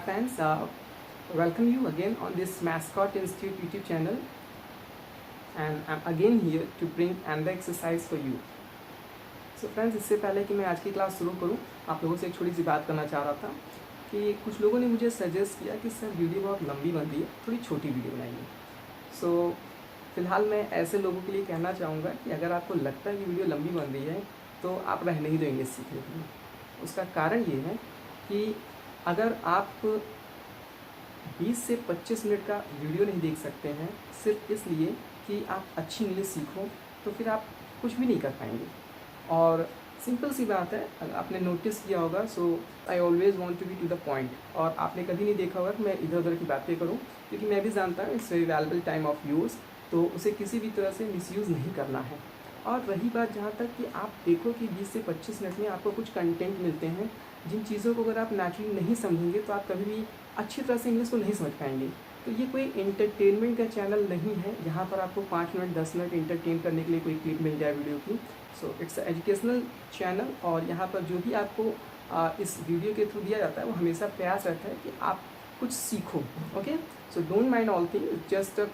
friends, welcome you again on this Mascot Institute YouTube channel, and I'm again here to bring another exercise for you. So friends, इससे पहले कि मैं आज की class शुरू करूं, आप लोगों से एक छोटी सी बात करना चाह रहा था कि कुछ लोगों ने मुझे सजेस्ट किया कि सर वीडियो बहुत लंबी बन रही है, थोड़ी छोटी वीडियो बनाइए। सो फिलहाल मैं ऐसे लोगों के लिए कहना चाहूँगा कि अगर आपको लगता है कि वीडियो लंबी बन रही है तो आप रहने ही दो इंग्लिश सीखने के लिए। उसका कारण ये है कि अगर आप 20 से 25 मिनट का वीडियो नहीं देख सकते हैं सिर्फ इसलिए कि आप अच्छी इंग्लिश सीखो, तो फिर आप कुछ भी नहीं कर पाएंगे। और सिंपल सी बात है, आपने नोटिस किया होगा, so I always want to be to the point. और आपने कभी नहीं देखा होगा कि मैं इधर उधर की बातें करूं, क्योंकि मैं भी जानता हूँ it's very valuable time of use, तो उसे किसी भी तरह से मिसयूज़ नहीं करना है। और रही बात जहाँ तक कि आप देखो कि 20 से 25 मिनट में आपको कुछ कंटेंट मिलते हैं, जिन चीज़ों को अगर आप नेचुरली नहीं समझेंगे तो आप कभी भी अच्छी तरह से इंग्लिश को नहीं समझ पाएंगे। तो ये कोई एंटरटेनमेंट का चैनल नहीं है जहाँ पर आपको 5 मिनट 10 मिनट एंटरटेन करने के लिए कोई क्लिप मिल जाए वीडियो की। सो इट्स एजुकेशनल चैनल, और यहाँ पर जो भी आपको इस वीडियो के थ्रू दिया जाता है वो हमेशा प्रयास रहता है कि आप कुछ सीखो। Okay, so don't mind all thing, just a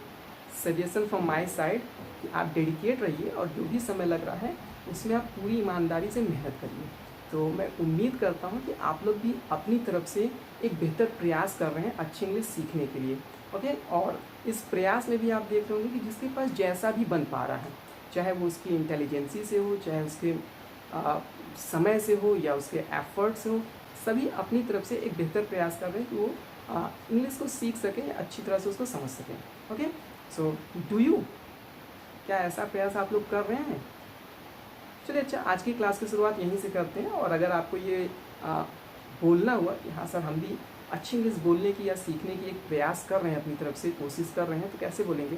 suggestion from my side कि आप डेडिकेट रहिए और जो भी समय लग रहा है उसमें आप पूरी ईमानदारी से मेहनत करिए। तो मैं उम्मीद करता हूँ कि आप लोग भी अपनी तरफ से एक बेहतर प्रयास कर रहे हैं अच्छी इंग्लिश सीखने के लिए। ओके, और इस प्रयास में भी आप देख रहे होंगे कि जिसके पास जैसा भी बन पा रहा है, चाहे वो उसकी इंटेलिजेंसी से हो, चाहे उसके समय से हो या उसके एफर्ट से हो, सभी अपनी तरफ से एक बेहतर प्रयास कर रहे हैं कि वो इंग्लिश को सीख सकें, अच्छी तरह से उसको समझ सकें। ओके, सो डू यू, क्या ऐसा प्रयास आप लोग कर रहे हैं? चलिए, अच्छा, आज की क्लास की शुरुआत यहीं से करते हैं। और अगर आपको ये बोलना हुआ कि हाँ सर, हम भी अच्छी इंग्लिश बोलने की या सीखने की एक प्रयास कर रहे हैं, अपनी तरफ से कोशिश कर रहे हैं, तो कैसे बोलेंगे?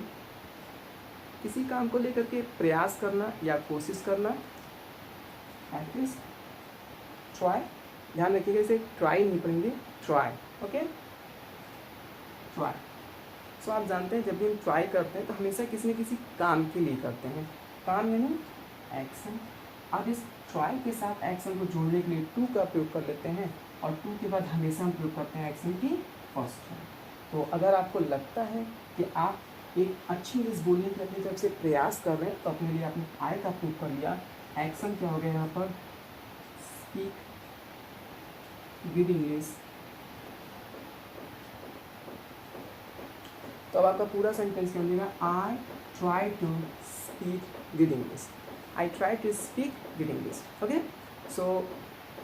किसी काम को लेकर के प्रयास करना या कोशिश करना, एटलीस्ट ट्राई। ध्यान रखिएगा, इसे ट्राई नहीं पढ़ेंगे, ट्राई। Okay, try. सो आप जानते हैं जब भी हम ट्राई करते हैं तो हमेशा किसी न किसी काम के लिए करते हैं। काम यानी एक्शन। अब इस ट्राई के साथ एक्शन को जोड़ने के लिए टू का प्रयोग कर लेते हैं, और टू के बाद हमेशा हम प्रयोग करते हैं एक्शन की फर्स्ट फॉर्म। तो अगर आपको लगता है कि आप एक अच्छी इंग्लिश बोलने की अपनी तरफ से प्रयास कर रहे हैं, तो अपने लिए आपने आई का प्रयोग कर लिया। एक्शन क्या हो गया यहाँ पर? Speak with English. तो अब आपका पूरा सेंटेंस क्या बनेगा? I try to speak with English. I try to speak with English. Okay, so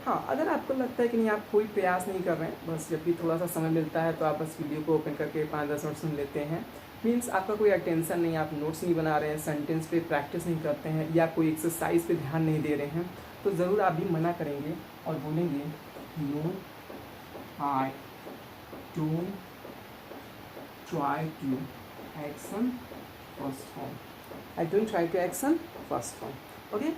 हाँ, अगर आपको लगता है कि नहीं, आप कोई प्रयास नहीं कर रहे हैं, बस जब भी थोड़ा सा समय मिलता है तो आप बस वीडियो को ओपन करके 5-10 मिनट सुन लेते हैं, मीन्स आपका कोई अटेंशन नहीं, आप नोट्स नहीं बना रहे हैं, सेंटेंस पे प्रैक्टिस नहीं करते हैं, या कोई एक्सरसाइज पे ध्यान नहीं दे रहे हैं, तो ज़रूर आप भी मना करेंगे और बोलेंगे no, I don't try to action first form. I don't try to action first form. Okay,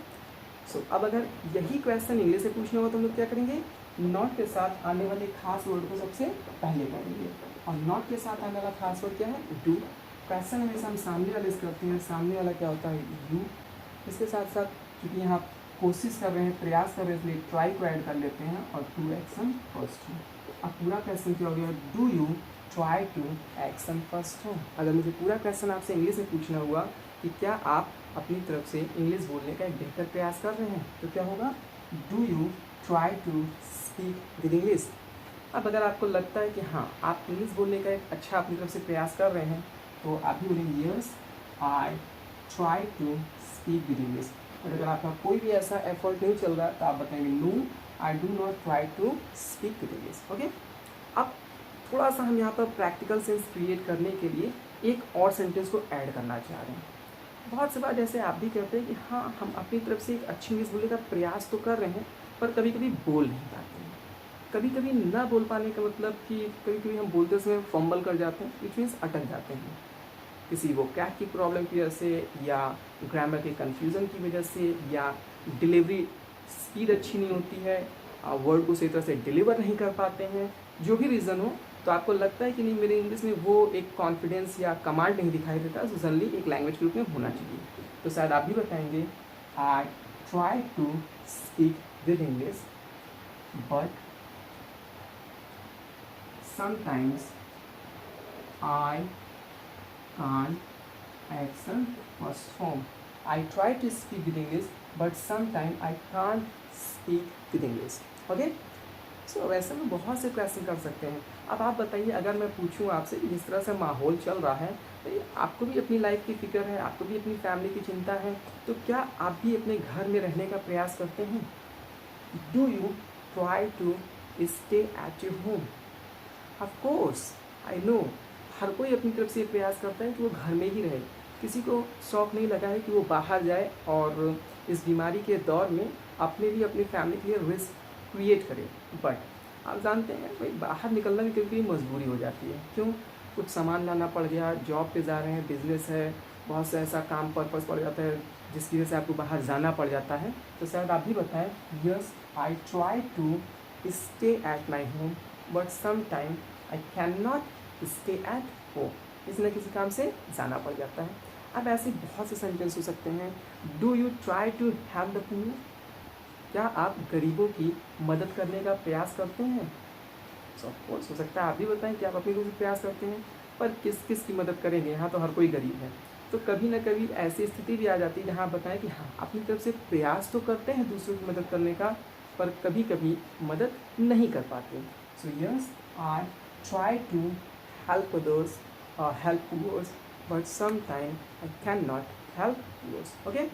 so अब अगर यही क्वेश्चन इंग्लिश से पूछना होगा तो हम लोग क्या करेंगे? नॉट के साथ आने वाले खास वर्ड को सबसे पहले पढ़ेंगे। और नॉट के साथ आने वाला खास वर्ड क्या है? डू। क्वेश्चन हमेशा हम सामने वाले से करते हैं, सामने वाला क्या होता है? यू। इसके साथ साथ क्योंकि यहाँ कोशिश कर रहे हैं, प्रयास कर रहे हैं, इसलिए ट्राई को ऐड कर लेते हैं, और टू एक्शन फर्स्ट हो। अब पूरा क्वेश्चन क्या हो गया? Do you try to action first हो। अगर मुझे पूरा क्वेश्चन आपसे इंग्लिश में पूछना हुआ कि क्या आप अपनी तरफ से इंग्लिश बोलने का एक बेहतर प्रयास कर रहे हैं, तो क्या होगा? Do you try to speak with English. अब अगर आपको लगता है कि हाँ, आप इंग्लिश बोलने का एक अच्छा अपनी तरफ से प्रयास कर रहे हैं, तो आप भी बोलेंगे yes, I try to speak with English. और अगर आपका कोई भी ऐसा एफर्ट नहीं चल रहा तो आप बताएंगे no, I do not try to speak with English. Okay, अब थोड़ा सा हम यहाँ पर प्रैक्टिकल सेंस क्रिएट करने के लिए एक और सेंटेंस को ऐड करना चाह रहे हैं। बहुत से बार जैसे आप भी कहते हैं कि हाँ, हम अपनी तरफ से एक अच्छी इंग्लिश बोलने का प्रयास तो कर रहे हैं, पर कभी कभी बोल नहीं पाते हैं। कभी कभी ना बोल पाने का मतलब कि कभी कभी हम बोलते समय फंबल कर जाते हैं, विच मीन्स अटक जाते हैं, किसी वो कैट की प्रॉब्लम की वजह से, या ग्रामर के कन्फ्यूज़न की वजह से, या डिलीवरी स्पीड अच्छी नहीं होती है, वर्ड को सही तरह से डिलीवर नहीं कर पाते हैं, जो भी रीज़न हो, तो आपको लगता है कि नहीं, मेरे इंग्लिश में वो एक कॉन्फिडेंस या कमांड नहीं दिखाई देता, तो जनरली एक लैंग्वेज के रूप में होना चाहिए। तो शायद आप भी बताएंगे I try to speak with English, but sometimes I can't action first form. I try to speak with English, but sometimes I can't speak with English. Okay? सो वैसे में बहुत से क्वेश्चन कर सकते हैं. अब आप बताइए, अगर मैं पूछूं आपसे जिस तरह से माहौल चल रहा है, तो आपको भी अपनी लाइफ की फिक्र है, आपको भी अपनी फैमिली की चिंता है, तो क्या आप भी अपने घर में रहने का प्रयास करते हैं? Do you try to stay at your home? Of course I know, हर कोई अपनी तरफ से प्रयास करता है कि वो घर में ही रहे. किसी को शौक नहीं लगा है कि वो बाहर जाए और इस बीमारी के दौर में अपने लिए, अपनी फैमिली के लिए रिस्क क्रिएट करे. बट आप जानते हैं भाई, बाहर निकलना भी कभी कभी मजबूरी हो जाती है. क्यों? कुछ सामान लाना पड़ गया, जॉब पे जा रहे हैं, बिजनेस है, बहुत सा ऐसा काम पर्पस पड़ जाता है जिसकी वजह से आपको बाहर जाना पड़ जाता है. तो शायद आप भी बताएं. Yes, I try to stay at my home, but some time I can not stay at home. किसी न किसी काम से जाना पड़ जाता है. अब ऐसे बहुत से सेंटेंस हो सकते हैं. Do you try to help the poor? क्या आप गरीबों की मदद करने का प्रयास करते हैं? सो ऑफकोर्स हो सकता है आप भी बताएं कि आप अपनी तरफ से प्रयास करते हैं, पर किस किस की मदद करेंगे? यहाँ तो हर कोई गरीब है. तो कभी ना कभी ऐसी स्थिति भी आ जाती है जहाँ आप बताएं कि हाँ, अपनी तरफ से प्रयास तो करते हैं दूसरों की मदद करने का, पर कभी कभी मदद नहीं कर पाते. So yes, I try to help others, help poors, but some time I can not help poors. Okay.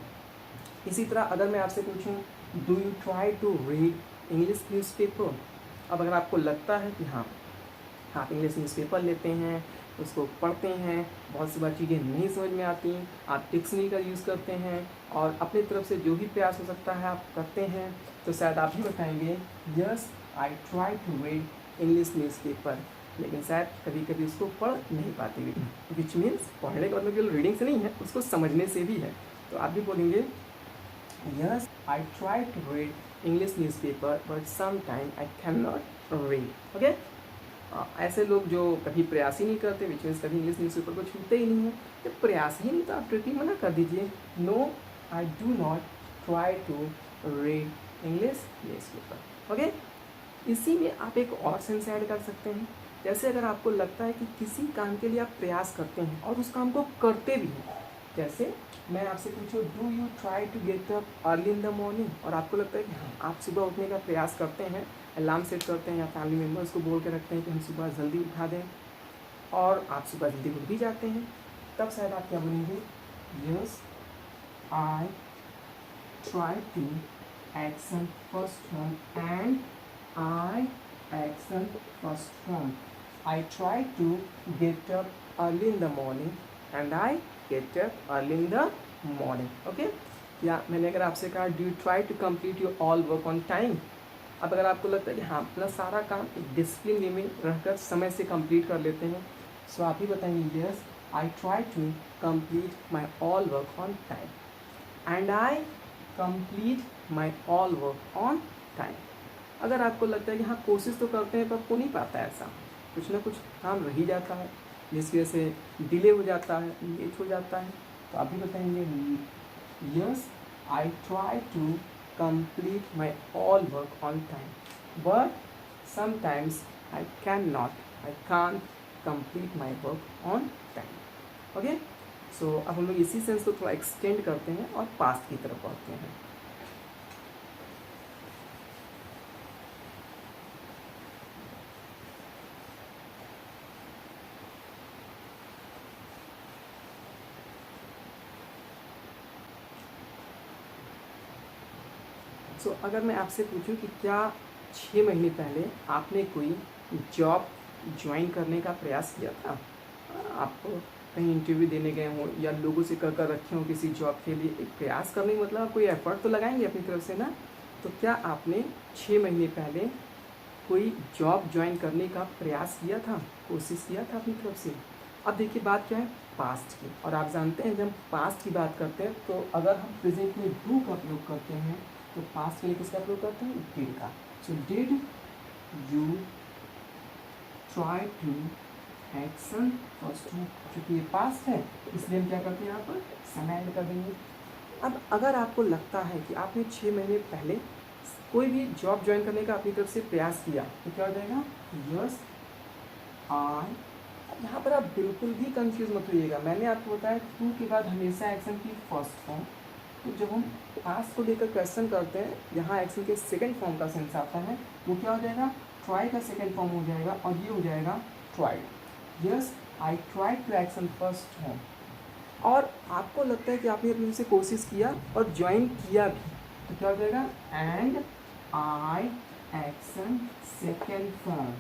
इसी तरह अगर मैं आपसे पूछूं, do you try to read English newspaper? अब अगर आपको लगता है कि हाँ, आप इंग्लिश न्यूज़पेपर लेते हैं, उसको पढ़ते हैं, बहुत सी बार चीज़ें नहीं समझ में आती, आप डिक्शनरी का यूज़ करते हैं और अपनी तरफ से जो भी प्रयास हो सकता है आप करते हैं, तो शायद आप भी बताएंगे yes, I try to read English newspaper. लेकिन शायद कभी कभी उसको पढ़ नहीं पाते, विच मीन्स पढ़ने का मतलब केवल रीडिंग से नहीं है, उसको समझने से भी है. तो आप भी बोलेंगे yes, I try to read English newspaper, but some time I can not read. Okay. ऐसे लोग जो कभी प्रयास ही नहीं करते, विच मीन्स कभी इंग्लिश न्यूज़पेपर को छूते ही नहीं है, तो प्रयास ही नहीं तो आप ट्रिकी मना कर दीजिए. No, I do not try to read English newspaper. Okay. इसी में आप एक और सेंस ऐड कर सकते हैं. जैसे अगर आपको लगता है कि किसी काम के लिए आप प्रयास करते हैं और उस काम को करते भी हैं, जैसे मैं आपसे पूछूं, do you try to get up early in the morning? और आपको लगता है कि हाँ, आप सुबह उठने का प्रयास करते हैं, अलार्म सेट करते हैं या फैमिली मेम्बर्स को बोल के रखते हैं कि हम सुबह जल्दी उठा दें, और आप सुबह जल्दी उठ भी जाते हैं, तब शायद आप क्या बोलेंगे? Yes, I try to action first form and I action first form. I try to get up early in the morning and I get up early in the morning. Okay? या मैंने अगर आपसे कहा do you try to complete your all work on time? अब अगर आपको लगता है कि हाँ, अपना सारा काम एक डिसिप्लिन वे में रहकर समय से कंप्लीट कर लेते हैं, सो आप ही बताएंगे yes, I try to complete my all work on time and I complete my all work on time. अगर आपको लगता है कि हाँ, कोशिश तो करते हैं पर हो नहीं पाता है, ऐसा कुछ ना कुछ काम रह ही जाता है जिसकी वजह से डिले हो जाता है, लेट हो जाता है, तो आप भी बताएंगे yes, I try to complete my all work on time, but sometimes I can not, I can't complete my work on time. Okay. So अब हम लोग इसी सेंस को थोड़ा एक्सटेंड करते हैं और पास्ट की तरफ बढ़ते हैं. सो अगर मैं आपसे पूछूं कि क्या 6 महीने पहले आपने कोई जॉब ज्वाइन करने का प्रयास किया था, आप कहीं इंटरव्यू देने गए हों या लोगों से कर रखे हों किसी जॉब के लिए, एक प्रयास करने मतलब आप कोई एफर्ट तो लगाएंगे अपनी तरफ से ना. तो क्या आपने 6 महीने पहले कोई जॉब ज्वाइन करने का प्रयास किया था, कोशिश किया था अपनी तरफ से? अब देखिए बात क्या है, पास्ट की. और आप जानते हैं जब पास्ट की बात करते हैं तो अगर हम प्रेजेंट में डू का प्रयोग करते हैं तो पास्ट के लिए किसका प्रयोग करते हैं? डिड का. So did you try to action first two, क्योंकि ये पास्ट है इसलिए हम क्या करते हैं यहाँ पर समय ऐड कर देंगे. अब अगर आपको लगता है कि आपने 6 महीने पहले कोई भी जॉब ज्वाइन करने का अपनी तरफ से प्रयास किया तो क्या हो जाएगा? यस, आई। यहाँ पर आप बिल्कुल भी कंफ्यूज मत होइएगा, मैंने आपको बताया टू के बाद हमेशा एक्शन की फर्स्ट फॉर्म। तो जब हम पास्ट को लेकर क्वेश्चन करते हैं, यहाँ एक्शन के सेकंड फॉर्म का सेंस आता है, वो क्या हो जाएगा, ट्राई का सेकंड फॉर्म हो जाएगा और ये हो जाएगा tried. Yes, I tried to action first form. और आपको लगता है कि आपने अपने से कोशिश किया और ज्वाइन किया भी, तो क्या हो जाएगा, and I action second form.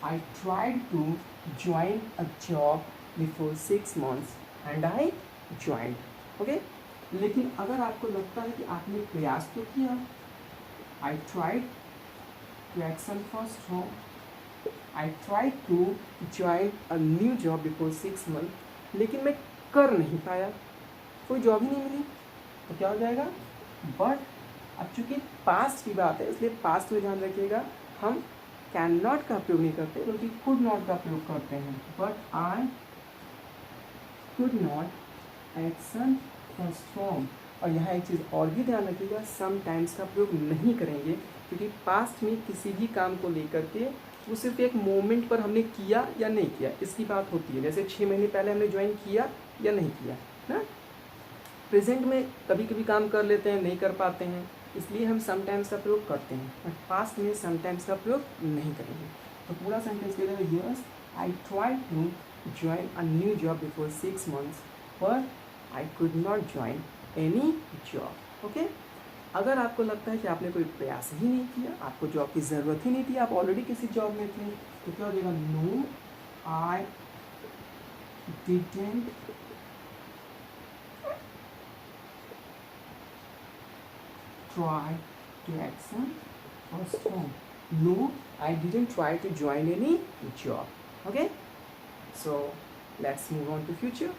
I tried to join a job before 6 months and I join. Okay, लेकिन अगर आपको लगता है कि आपने प्रयास तो किया, I tried to action first form, I tried to join a new job before 6 months, लेकिन मैं कर नहीं पाया, कोई जॉब ही नहीं मिली, तो क्या हो जाएगा, बट। अब चूंकि पास्ट की बात है इसलिए पास्ट में ध्यान रखिएगा, हम कैन नॉट का प्रयोग नहीं करते बल्कि कुड नॉट का प्रयोग करते हैं। But I could not action first form. और यहाँ एक चीज़ और भी ध्यान रखिएगा, सम टाइम्स का प्रयोग नहीं करेंगे, क्योंकि पास्ट में किसी भी काम को लेकर के वो सिर्फ एक मोमेंट पर हमने किया या नहीं किया इसकी बात होती है। जैसे 6 महीने पहले हमने ज्वाइन किया या नहीं किया ना। प्रेजेंट में कभी कभी काम कर लेते हैं, नहीं कर पाते हैं, इसलिए हम समटाइम्स का प्रयोग करते हैं, बट पास्ट में समटाइम्स का प्रयोग नहीं करेंगे। तो पूरा सेंटेंस कह रहे हैं, yes I tried to join a new job before 6 months पर I could not join any job. Okay, अगर आपको लगता है कि आपने कोई प्रयास ही नहीं किया, आपको जॉब की ज़रूरत ही नहीं थी, आप ऑलरेडी किसी जॉब में थे, तो क्या हो जाएगा, no I didn't try to action first form. No, I didn't try to join any job. Okay, so let's move on to future.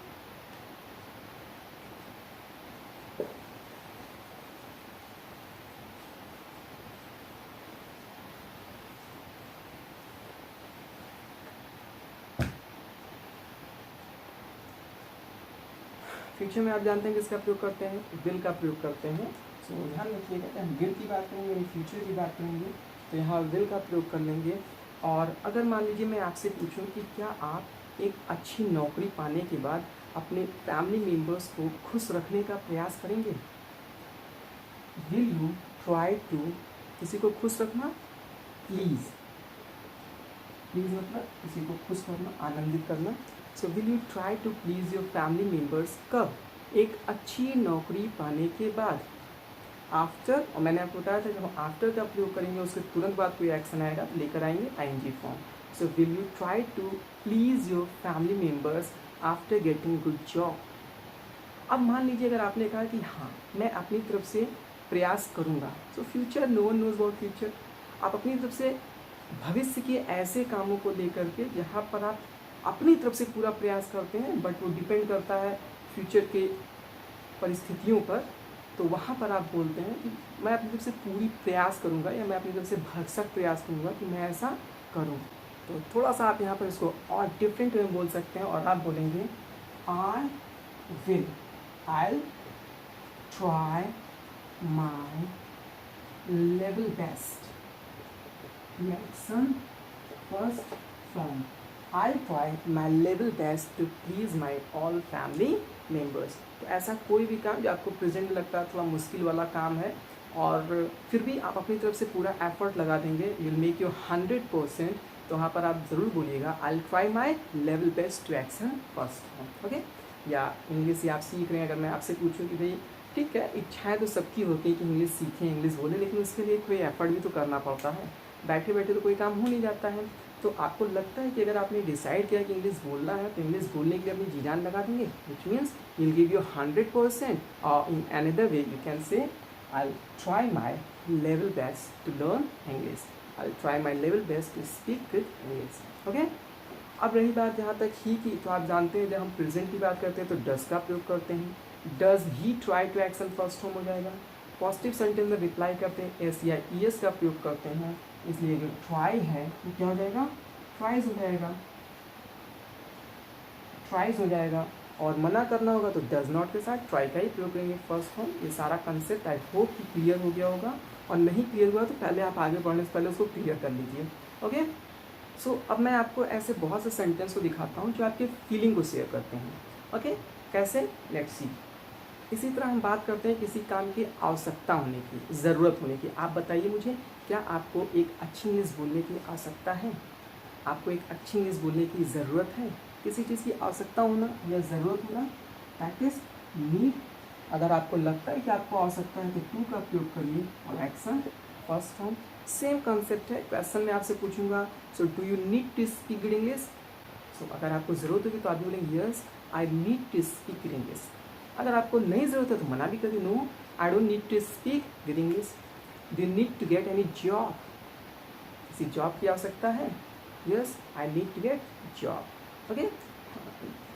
Future में आप जानते हैं किसका प्रयोग करते हैं, विल का प्रयोग करते हैं। सो ध्यान रखिएगा कि हम विल की बात करेंगे यानी फ्यूचर की बात करेंगे तो यहाँ विल का प्रयोग कर लेंगे। और अगर मान लीजिए मैं आपसे पूछूं कि क्या आप एक अच्छी नौकरी पाने के बाद अपने फैमिली मेम्बर्स को खुश रखने का प्रयास करेंगे, विल यू ट्राई टू, किसी को खुश रखना, प्लीज़, प्लीज़ मतलब किसी को खुश करना, आनंदित करना। So will you try to please your family members कब, एक अच्छी नौकरी पाने के बाद, आफ्टर। और मैंने आपको बताया था जब हम आफ्टर का प्रयोग करेंगे उसके तुरंत बाद कोई एक्शन आएगा तो लेकर आएंगे ING form. So will you try to please your family members after getting good job. अब मान लीजिए अगर आपने कहा कि हाँ मैं अपनी तरफ से प्रयास करूँगा, so future, no one knows about future, आप अपनी तरफ से भविष्य के ऐसे कामों को लेकर के जहाँ पर आप अपनी तरफ से पूरा प्रयास करते हैं, बट वो डिपेंड करता है फ्यूचर के परिस्थितियों पर, तो वहाँ पर आप बोलते हैं कि मैं अपनी तरफ से पूरी प्रयास करूँगा या मैं अपनी तरफ से भरसक प्रयास करूँगा कि मैं ऐसा करूँ। तो थोड़ा सा आप यहाँ पर इसको और डिफरेंट में बोल सकते हैं और आप बोलेंगे I will, I try my level best, action first form, I try my level best to please my all family members. तो ऐसा कोई भी काम जो आपको प्रेजेंट में लगता है थोड़ा मुश्किल वाला काम है और फिर भी आप अपनी तरफ से पूरा एफर्ट लगा देंगे, यू विल मेक योर 100%, तो वहाँ पर आप ज़रूर बोलिएगा I try my level best to action first. Okay, या इंग्लिश ही आप सीख रहे हैं, अगर मैं आपसे पूछूं कि भाई ठीक है इच्छाएँ तो सबकी होती है कि इंग्लिश सीखें, इंग्लिश बोलें, लेकिन उसके लिए कोई एफर्ट भी तो करना पड़ता है, बैठे बैठे तो कोई काम हो नहीं जाता है। तो आपको लगता है कि अगर आपने डिसाइड किया कि इंग्लिश बोलना है तो इंग्लिश बोलने के लिए अपनी जी जान लगा देंगे, which means you will give your 100%, और in another way you can say I try my level best to learn English, I try my level best to speak with English. Okay, अब रही बात जहाँ तक ही की, तो आप जानते हैं जब हम प्रेजेंट की बात करते हैं तो डज का प्रयोग करते हैं, does he try to action first form हो जाएगा। पॉजिटिव सेंटेंस में रिप्लाई करते हैं एस या ई एस का प्रयोग करते हैं, इसलिए जो ट्राई है वो क्या हो जाएगा, ट्राइज हो जाएगा, ट्राइज हो जाएगा। और मना करना होगा तो डज नॉट के साथ ट्राई का ही प्रयोग करेंगे फर्स्ट फॉर्म। ये सारा कंसेप्ट आई होप कि क्लियर हो गया होगा, और नहीं क्लियर हुआ तो पहले आप आगे बढ़ने से पहले उसको क्लियर कर लीजिए। ओके, सो अब मैं आपको ऐसे बहुत से सेंटेंस को दिखाता हूँ जो आपके फीलिंग को शेयर करते हैं। ओके, कैसे, लेट्स सी। इसी तरह हम बात करते हैं किसी काम की आवश्यकता होने की, ज़रूरत होने की। आप बताइए मुझे, क्या आपको एक अच्छी इंग्लिश बोलने की आवश्यकता है? आपको एक अच्छी इंग्लिश बोलने की ज़रूरत है? किसी चीज़ की आवश्यकता होना या ज़रूरत होना, दैट इज़ नीड। अगर आपको लगता है कि आपको आवश्यकता है तो टू का प्रयोग करिए और action first form. Same concept है, क्वेश्चन में आपसे पूछूंगा so do you need to speak good English. So अगर आपको ज़रूरत होगी तो आप भी बोलेंगे yes I need to speak good English. अगर आपको नहीं ज़रूरत है तो मना भी करिए, no I don't need to speak good English. Do you need to get any job, किसी जॉब की आवश्यकता है, yes I need to get job. Okay,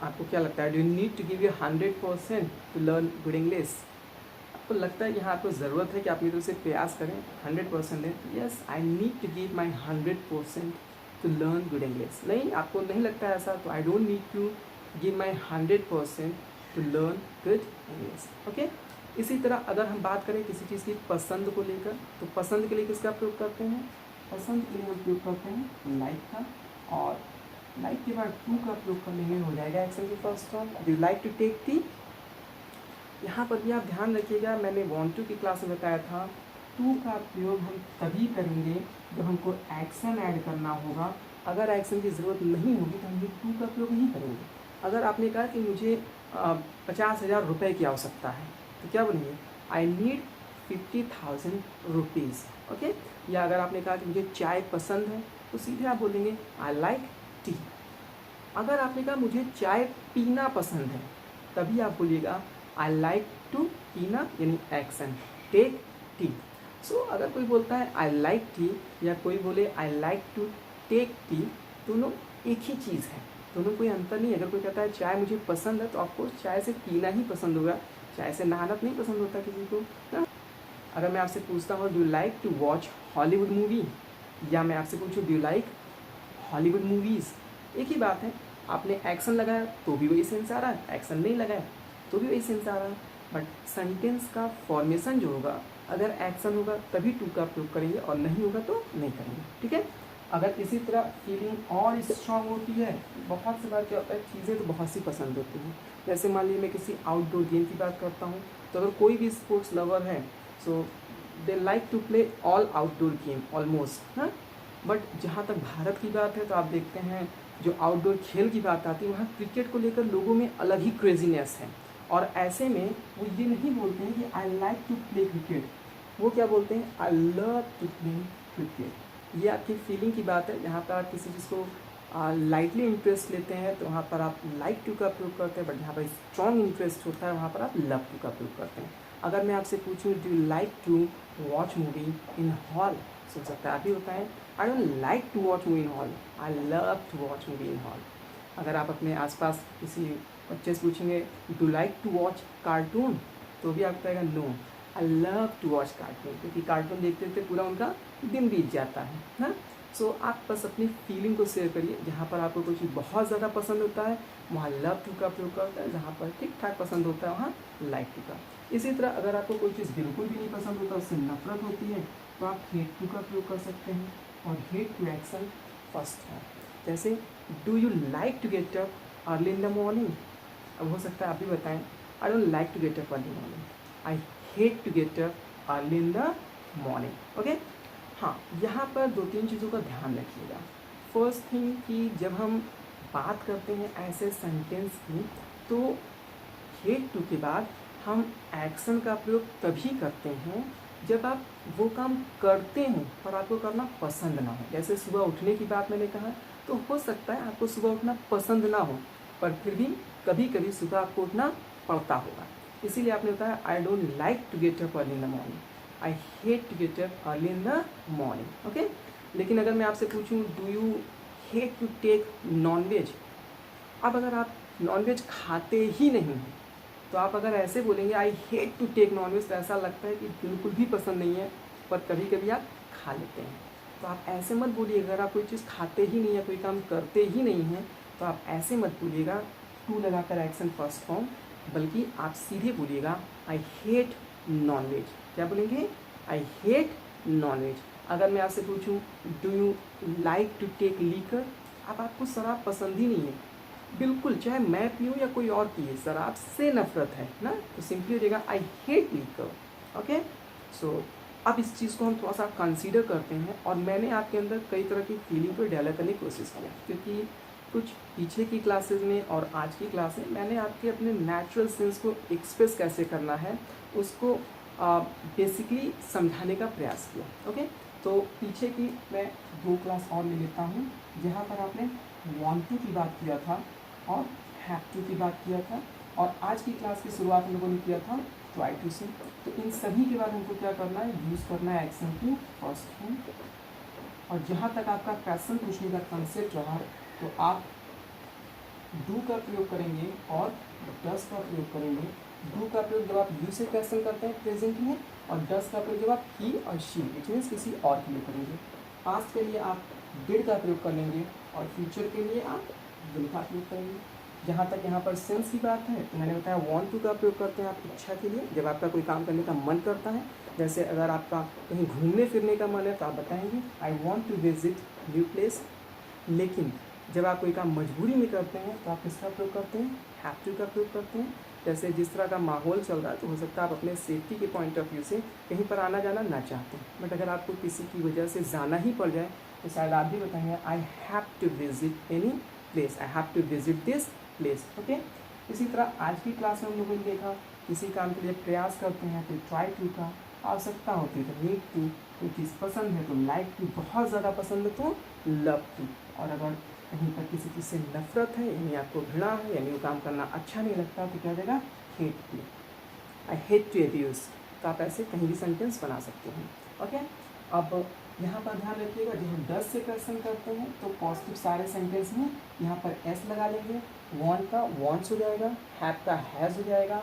आपको क्या लगता है, do you need to give you 100% to learn good English. आपको लगता है यहाँ आपको ज़रूरत है कि आप मेरी तरफ से प्रयास करें, 100% दें, yes I need to give my 100% to learn good English. नहीं, आपको नहीं लगता है ऐसा, तो I don't need to give my 100% to learn good English. Okay, इसी तरह अगर हम बात करें किसी चीज़ की पसंद को लेकर, तो पसंद के लिए किसका प्रयोग करते हैं, पसंद के लिए हम प्रयोग करते हैं लाइक का, और लाइक के बाद टू का प्रयोग करने में हो जाएगा एक्शन की first form. Do you like to take tea. यहाँ पर भी आप ध्यान रखिएगा, मैंने वांट टू की क्लास में बताया था, टू का प्रयोग हम तभी करेंगे जब हमको एक्शन ऐड करना होगा। अगर एक्शन की ज़रूरत नहीं होगी तो हम टू का प्रयोग नहीं करेंगे। अगर आपने कहा कि मुझे 50,000 रुपये की आवश्यकता है, तो क्या बोलेंगे, आई नीड 50,000 रुपीज़। ओके, या अगर आपने कहा कि मुझे चाय पसंद है, तो सीधे आप बोलेंगे आई लाइक टी। अगर आपने कहा मुझे चाय पीना पसंद है, तभी आप बोलिएगा आई लाइक टू पीना, यानी एक्शन टेक टी। सो अगर कोई बोलता है आई लाइक टी या कोई बोले I like to take tea, दोनों एक ही चीज़ है, दोनों कोई अंतर नहीं है। अगर कोई कहता है चाय मुझे पसंद है, तो आपको चाय से पीना ही पसंद होगा, चाय से नहाना नहीं पसंद होता किसी को ना। अगर मैं आपसे पूछता हूँ do you like to watch Hollywood movie, या मैं आपसे पूछूँ do you like Hollywood movies, एक ही बात है। आपने एक्शन लगाया तो भी वही सेंस आ रहा है, एक्शन नहीं लगाया तो भी वही सेंस आ रहा है। बट सेंटेंस का फॉर्मेशन जो होगा, अगर एक्शन होगा तभी टू का प्रयोग करेंगे और नहीं होगा तो नहीं करेंगे। ठीक है, अगर इसी तरह फीलिंग और स्ट्रांग होती है, बहुत सी बार क्या होता है, चीज़ें तो बहुत सी पसंद होती हैं। जैसे मान लीजिए मैं किसी आउटडोर गेम की बात करता हूँ, तो अगर कोई भी स्पोर्ट्स लवर है, so they like to play all outdoor game almost, हाँ। बट जहाँ तक भारत की बात है, तो आप देखते हैं जो आउटडोर खेल की बात आती है, वहाँ क्रिकेट को लेकर लोगों में अलग ही क्रेजीनेस है। और ऐसे में वो ये नहीं बोलते हैं कि I like to play cricket, वो क्या बोलते हैं, I love to play cricket. ये आपकी फीलिंग की बात है। जहाँ पर आप किसी चीज़ को लाइटली इंटरेस्ट लेते हैं, तो वहाँ पर आप लाइक टू का प्रयोग करते हैं, बट जहाँ पर स्ट्रॉन्ग इंटरेस्ट होता है, वहाँ पर आप लव टू का प्रयोग करते हैं। अगर मैं आपसे पूछूँ do you like to watch movie in hall, सोच सकता है आप भी बताएं I don't like to watch movie in hall, I love to watch movie in hall. अगर आप अपने आसपास किसी बच्चे से पूछेंगे do like to watch cartoon, तो भी आप कहेगा no I love to watch cartoon, क्योंकि कार्टून देखते देखते पूरा उनका दिन बीत जाता है ना। सो आप बस अपनी फीलिंग को शेयर करिए। जहाँ पर आपको कोई चीज़ बहुत ज़्यादा पसंद होता है, वहाँ लव टू का प्रयोग करता है, जहाँ पर ठीक ठाक पसंद होता है, वहाँ लाइक टू का। इसी तरह अगर आपको कोई चीज़ बिल्कुल भी नहीं पसंद होता, उससे नफरत होती है, तो आप हेट टू का प्रयोग कर सकते हैं, और हेट टू एक्शन फर्स्ट है। जैसे do you like to get up early in the morning, अब हो सकता है आप भी बताएं I don't like to get up early morning, I hate to get up early in the morning. Okay, हाँ, यहाँ पर दो तीन चीज़ों का ध्यान रखिएगा। फर्स्ट थिंग कि जब हम बात करते हैं ऐसे सेंटेंस की, तो हेट टू के बाद हम एक्शन का प्रयोग तभी करते हैं जब आप वो काम करते हो पर आपको करना पसंद ना हो। जैसे सुबह उठने की बात मैंने कहा, तो हो सकता है आपको सुबह उठना पसंद ना हो, पर फिर भी कभी कभी सुबह आपको उठना पड़ता होगा। इसीलिए आपने बताया I don't like to get up early in the morning, I hate to get up early in the morning. Okay, लेकिन अगर मैं आपसे पूछूं do you hate to take non veg, अब अगर आप नॉन वेज खाते ही नहीं हैं, तो आप अगर ऐसे बोलेंगे I hate to take non veg, तो ऐसा लगता है कि बिल्कुल भी पसंद नहीं है, पर कभी कभी आप खा लेते हैं। तो आप ऐसे मत बोलिए। अगर आप कोई चीज़ खाते ही नहीं है, कोई काम करते ही नहीं हैं, तो आप ऐसे मत बोलिएगा टू लगाकर एक्शन फर्स्ट फॉर्म, बल्कि आप सीधे बोलिएगा आई हेट नॉन वेज। क्या बोलेंगे, आई हेट नॉन वेज। अगर मैं आपसे पूछूं do you like to take liquor, अब आपको शराब पसंद ही नहीं है, बिल्कुल, चाहे मैं पीऊँ या कोई और पिए, शराब से नफरत है ना, तो सिंपली हो जाएगा I hate liquor. Okay, so अब इस चीज़ को हम थोड़ा सा कंसीडर करते हैं, और मैंने आपके अंदर कई तरह की फीलिंग को डेवलप करने की कोशिश किया, क्योंकि कुछ पीछे की क्लासेस में और आज की क्लास में मैंने आपके अपने नेचुरल सेंस को एक्सप्रेस कैसे करना है उसको बेसिकली समझाने का प्रयास किया। ओके, तो पीछे की मैं 2 क्लास और ले लेता हूँ जहाँ पर आपने वांट टू की बात किया था और हैव टू की बात किया था, और आज की क्लास की शुरुआत हम लोगों ने किया था ट्राई टू से। तो इन सभी के बाद हमको क्या करना है, यूज़ करना है एक्शन टू फर्स्ट फॉर्म। और जहाँ तक आपका क्वेश्चन पूछने का कंसेप्ट रहा, तो आप डू का प्रयोग करेंगे और डस का प्रयोग करेंगे। डू का प्रयोग जब आप यू से क्वेश्चन करते हैं प्रेजेंट में, और डस का प्रयोग जब आप ही और शी इट मीन्स किसी और के लिए करेंगे। पास्ट के लिए आप डिड का प्रयोग कर लेंगे, और फ्यूचर के लिए आप विल का प्रयोग करेंगे। जहाँ तक यहाँ पर सेंस की बात है, तो मैंने बताया वांट टू का प्रयोग करते हैं आप इच्छा के लिए, जब आपका कोई काम करने का मन करता है। जैसे अगर आपका कहीं घूमने फिरने का मन है तो आप बताएंगे I want to visit new place. लेकिन जब आप कोई काम मजबूरी में करते हैं तो आप किसका प्रयोग करते हैं, हैव टू का प्रयोग करते हैं। जैसे जिस तरह का माहौल चल रहा है, तो हो सकता है आप अपने सेफ्टी के पॉइंट ऑफ व्यू से कहीं पर आना जाना ना चाहते हैं, बट अगर आपको किसी की वजह से जाना ही पड़ जाए तो शायद आप भी बताएंगे I have to visit any place, I have to visit this place. Okay, इसी तरह आज की क्लास में हम लोगों ने देखा किसी काम के लिए प्रयास करते हैं तो ट्राई टू का, आवश्यकता होती है तो नीड टू, कोई चीज़ पसंद है तो लाइक टू, बहुत ज़्यादा पसंद है तो लव टू, और अगर कहीं पर किसी चीज़ से नफरत है यानी आपको घृणा है यानी वो काम करना अच्छा नहीं लगता तो क्या देगा, hate to, I hate to abuse. तो आप ऐसे कहीं भी सेंटेंस बना सकते हैं। ओके, अब यहाँ पर ध्यान रखिएगा जब हम डस से क्वेश्चन करते हैं तो पॉजिटिव सारे सेंटेंस में यहाँ पर एस लगा लेंगे। वांट का वांट्स हो जाएगा, हैव का हैज़ हो जाएगा,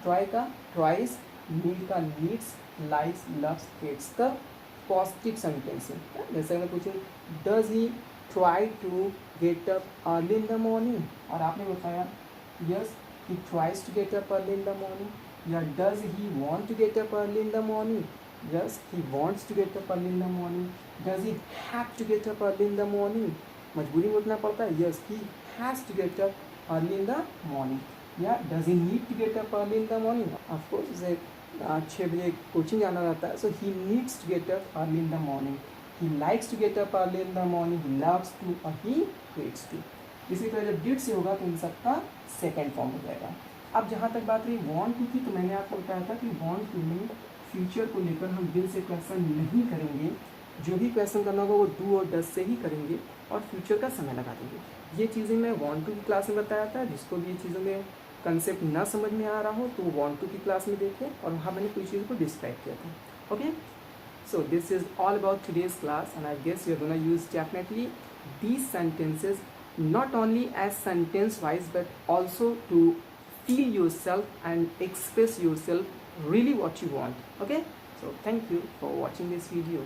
ट्राई का ट्राइज, नीड का नीड्स, लाइक्स लव्स हेट्स का पॉजिटिव सेंटेंस है। जैसे मैं पूछूँ does he try to get up early in the morning, और आपने बताया yes he tries to get up early in the morning, या does he want to get up early in the morning, yes he wants to get up early in the morning, does he have to get up early in the morning, मजबूरी में उठना पड़ता है, yes he has to get up early in the morning, या does he need to get up early in the morning, of course जैसे 6 बजे coaching जाना रहता है, so he needs to get up early in the morning, he likes to get up early in the morning, he loves to और he hates to। इसी तरह जब did से होगा तो इन सबका सेकेंड फॉर्म हो जाएगा। अब जहाँ तक बात रही want to की, तो मैंने आपको बताया था कि want to में फ्यूचर को लेकर हम दिल से क्वेश्चन नहीं करेंगे, जो भी क्वेश्चन करना होगा वो डू और डस से ही करेंगे, और फ्यूचर का समय लगा देंगे। ये चीज़ें मैं वांट टू की क्लास में बताया था, जिसको भी ये चीज़ों में कंसेप्ट ना समझ में आ रहा हो तो वो वांट टू की क्लास में देखें, और वहाँ मैंने कुछ चीज़ों को डिस्क्राइब किया था। Okay, so this is all about today's class, and I guess you are gonna use definitely these sentences not only as sentence wise but also to feel yourself and express yourself really what you want. Okay, so thank you for watching this video.